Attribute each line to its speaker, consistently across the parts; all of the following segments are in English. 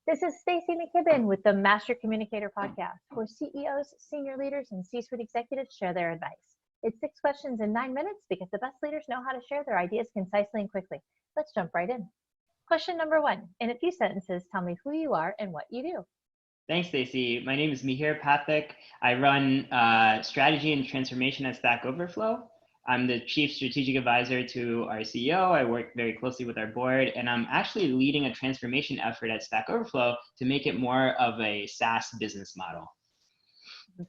Speaker 1: This is Stacy McKibben with the Master Communicator podcast, where CEOs, senior leaders, and C-suite executives share their advice. It's 6 questions in 9 minutes because the best leaders know how to share their ideas concisely and quickly. Let's jump right in. Question number 1. In a few sentences, tell me who you are and what you do.
Speaker 2: Thanks, Stacy. My name is Mihir Pathak. I run strategy and transformation at Stack Overflow. I'm the chief strategic advisor to our CEO. I work very closely with our board, and I'm actually leading a transformation effort at Stack Overflow to make it more of a SaaS business model.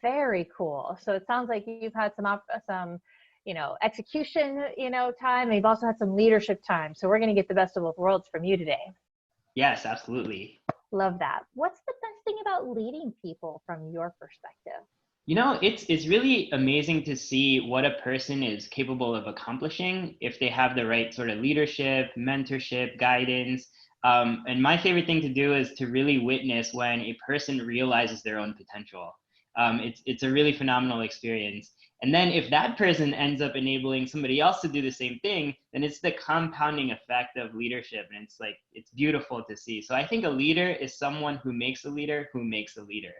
Speaker 1: Very cool. So it sounds like you've had some execution, time. You've also had some leadership time. So we're going to get the best of both worlds from you today.
Speaker 2: Yes, absolutely.
Speaker 1: Love that. What's the best thing about leading people from your perspective?
Speaker 2: It's really amazing to see what a person is capable of accomplishing if they have the right sort of leadership, mentorship, guidance. And my favorite thing to do is to really witness when a person realizes their own potential. It's a really phenomenal experience. And then if that person ends up enabling somebody else to do the same thing, then it's the compounding effect of leadership. And it's beautiful to see. So I think a leader is someone who makes a leader who makes a leader.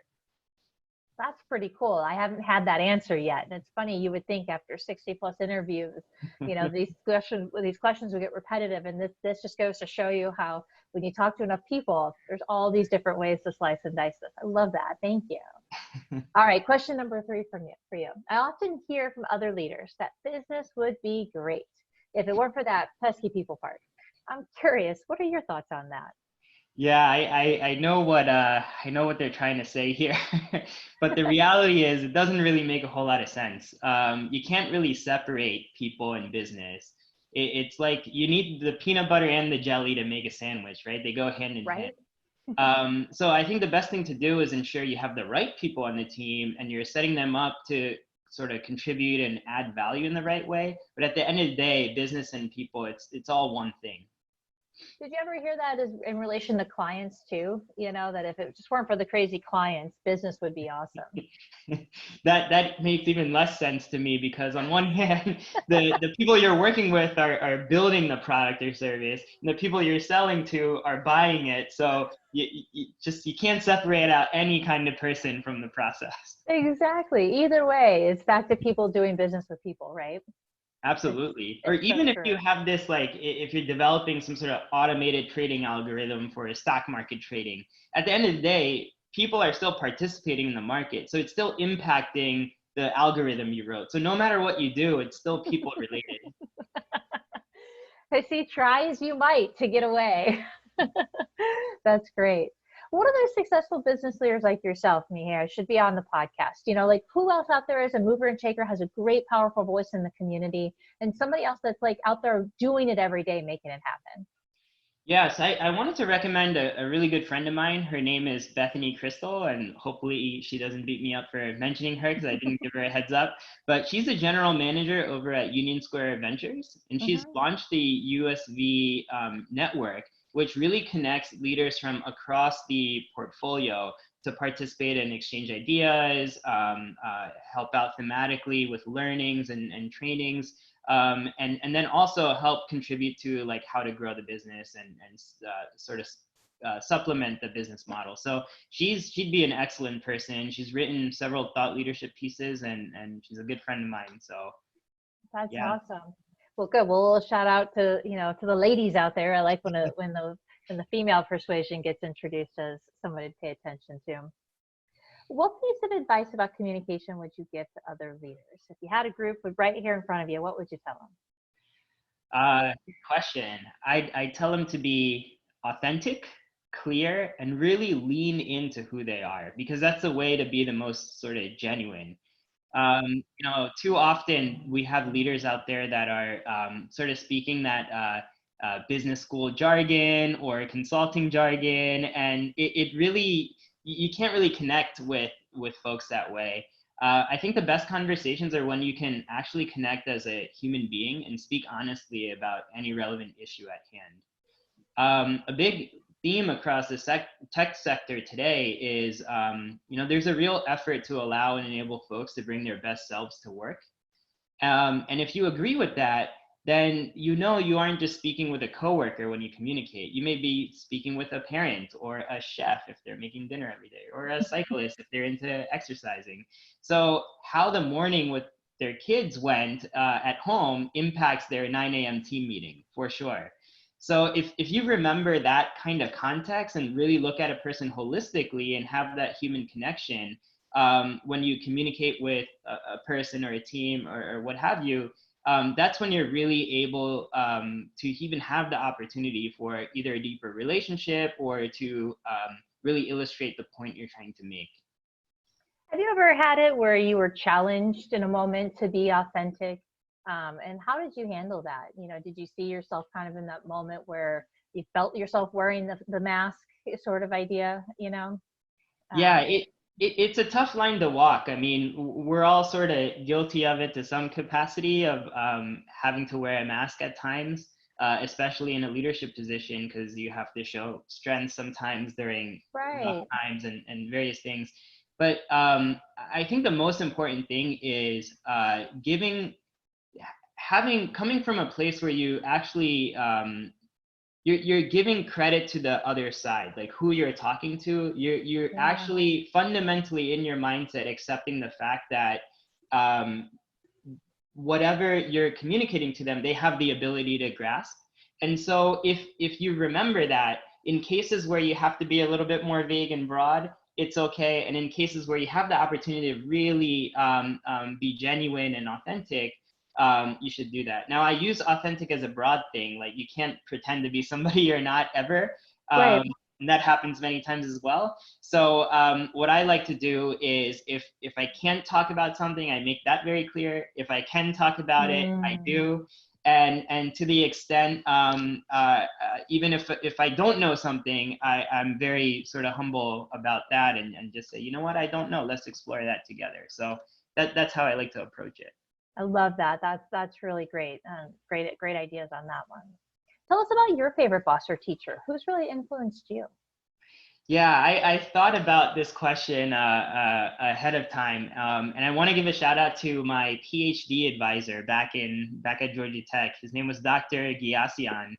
Speaker 1: That's pretty cool. I haven't had that answer yet. And it's funny, you would think after 60 plus interviews, these questions would get repetitive. And this just goes to show you how when you talk to enough people, there's all these different ways to slice and dice this. I love that. Thank you. All right. Question number 3 for you. I often hear from other leaders that business would be great if it weren't for that pesky people part. I'm curious, what are your thoughts on that?
Speaker 2: Yeah, I know what they're trying to say here, but the reality is it doesn't really make a whole lot of sense. You can't really separate people and business. It's like you need the peanut butter and the jelly to make a sandwich, right? They go hand in hand. So I think the best thing to do is ensure you have the right people on the team and you're setting them up to sort of contribute and add value in the right way. But at the end of the day, business and people, it's all one thing.
Speaker 1: Did you ever hear that as in relation to clients too? That if it just weren't for the crazy clients, business would be awesome.
Speaker 2: That makes even less sense to me because on one hand, the people you're working with are building the product or service, and the people you're selling to are buying it. So you can't separate out any kind of person from the process.
Speaker 1: Exactly. Either way, it's back to people doing business with people, right?
Speaker 2: Absolutely. Or even if you have this, like if you're developing some sort of automated trading algorithm for stock market trading, at the end of the day, people are still participating in the market. So it's still impacting the algorithm you wrote. So no matter what you do, it's still people related.
Speaker 1: I see, try as you might to get away. That's great. What other successful business leaders like yourself, Mihir, should be on the podcast? Like who else out there is a mover and shaker, has a great, powerful voice in the community, and somebody else that's like out there doing it every day, making it happen?
Speaker 2: Yes, I wanted to recommend a really good friend of mine. Her name is Bethany Crystal, and hopefully she doesn't beat me up for mentioning her because I didn't give her a heads up. But she's a general manager over at Union Square Ventures, and she's launched the USV network, which really connects leaders from across the portfolio to participate and exchange ideas, help out thematically with learnings and trainings, and then also help contribute to like how to grow the business and sort of supplement the business model. So she'd be an excellent person. She's written several thought leadership pieces, and she's a good friend of mine. So
Speaker 1: that's awesome. Well, good. Well, a shout out to to the ladies out there. I like when the female persuasion gets introduced as somebody to pay attention to. What piece of advice about communication would you give to other leaders? If you had a group right here in front of you, what would you tell them?
Speaker 2: Good question. I'd tell them to be authentic, clear, and really lean into who they are, because that's the way to be the most sort of genuine. Too often we have leaders out there that are sort of speaking that business school jargon or consulting jargon, and it really, you can't really connect with folks that way. I think the best conversations are when you can actually connect as a human being and speak honestly about any relevant issue at hand. A big theme across the tech sector today is, there's a real effort to allow and enable folks to bring their best selves to work. And if you agree with that, then you aren't just speaking with a coworker when you communicate. You may be speaking with a parent or a chef if they're making dinner every day, or a cyclist if they're into exercising. So how the morning with their kids went at home impacts their 9 a.m. team meeting for sure. So if you remember that kind of context and really look at a person holistically and have that human connection, when you communicate with a person or a team or what have you, that's when you're really able to even have the opportunity for either a deeper relationship or to really illustrate the point you're trying to make.
Speaker 1: Have you ever had it where you were challenged in a moment to be authentic? And how did you handle that? Did you see yourself kind of in that moment where you felt yourself wearing the mask sort of idea,
Speaker 2: Yeah,
Speaker 1: Um,
Speaker 2: it's a tough line to walk. I mean, we're all sort of guilty of it to some capacity of having to wear a mask at times, especially in a leadership position, because you have to show strength sometimes during rough
Speaker 1: right.
Speaker 2: times and various things. But I think the most important thing is coming from a place where you actually you're giving credit to the other side, like who you're talking to. You're
Speaker 1: Yeah.
Speaker 2: actually fundamentally in your mindset accepting the fact that um, whatever you're communicating to them, they have the ability to grasp. And so if you remember that, in cases where you have to be a little bit more vague and broad, it's okay. And in cases where you have the opportunity to really be genuine and authentic, you should do that. Now, I use authentic as a broad thing. Like, you can't pretend to be somebody you're not ever.
Speaker 1: Right.
Speaker 2: Um, and that happens many times as well. So what I like to do is if I can't talk about something, I make that very clear. If I can talk about it, I
Speaker 1: Mm,
Speaker 2: do. And to the extent, even if I don't know something, I'm very sort of humble about that and just say, you know what, I don't know. Let's explore that together. So that's how I like to approach it.
Speaker 1: I love that. That's really great. Great ideas on that one. Tell us about your favorite boss or teacher. Who's really influenced you?
Speaker 2: Yeah, I thought about this question ahead of time, and I want to give a shout out to my PhD advisor back at Georgia Tech. His name was Dr. Giasian.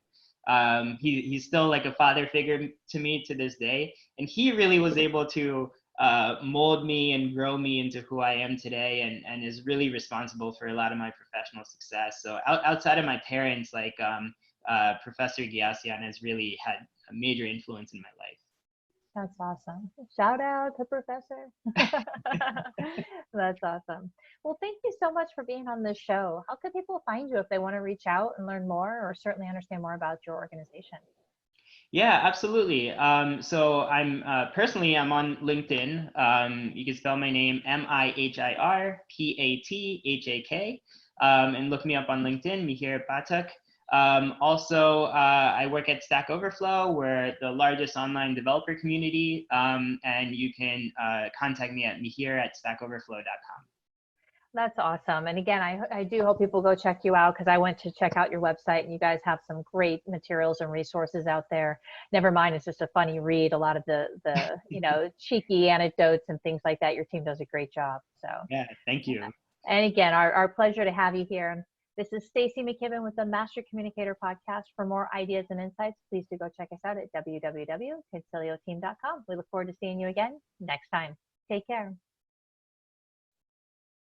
Speaker 2: He's still like a father figure to me to this day, and he really was able to mold me and grow me into who I am today, and is really responsible for a lot of my professional success. So outside of my parents, like Professor Giasian has really had a major influence in my life.
Speaker 1: That's awesome. Shout out to Professor. That's awesome. Well, thank you so much for being on this show. How can people find you if they want to reach out and learn more or certainly understand more about your organization?
Speaker 2: Yeah, absolutely. So personally, I'm on LinkedIn. You can spell my name Mihir Pathak, and look me up on LinkedIn, Mihir Pathak. Also, I work at Stack Overflow. We're the largest online developer community, and you can contact me at mihir@stackoverflow.com.
Speaker 1: That's awesome. And again, I do hope people go check you out because I went to check out your website and you guys have some great materials and resources out there. Never mind, it's just a funny read. A lot of the cheeky anecdotes and things like that. Your team does a great job. So,
Speaker 2: Yeah, thank you.
Speaker 1: and again, our pleasure to have you here. This is Stacy McKibben with the Master Communicator podcast. For more ideas and insights, please do go check us out at www.concilioteam.com. We look forward to seeing you again next time. Take care.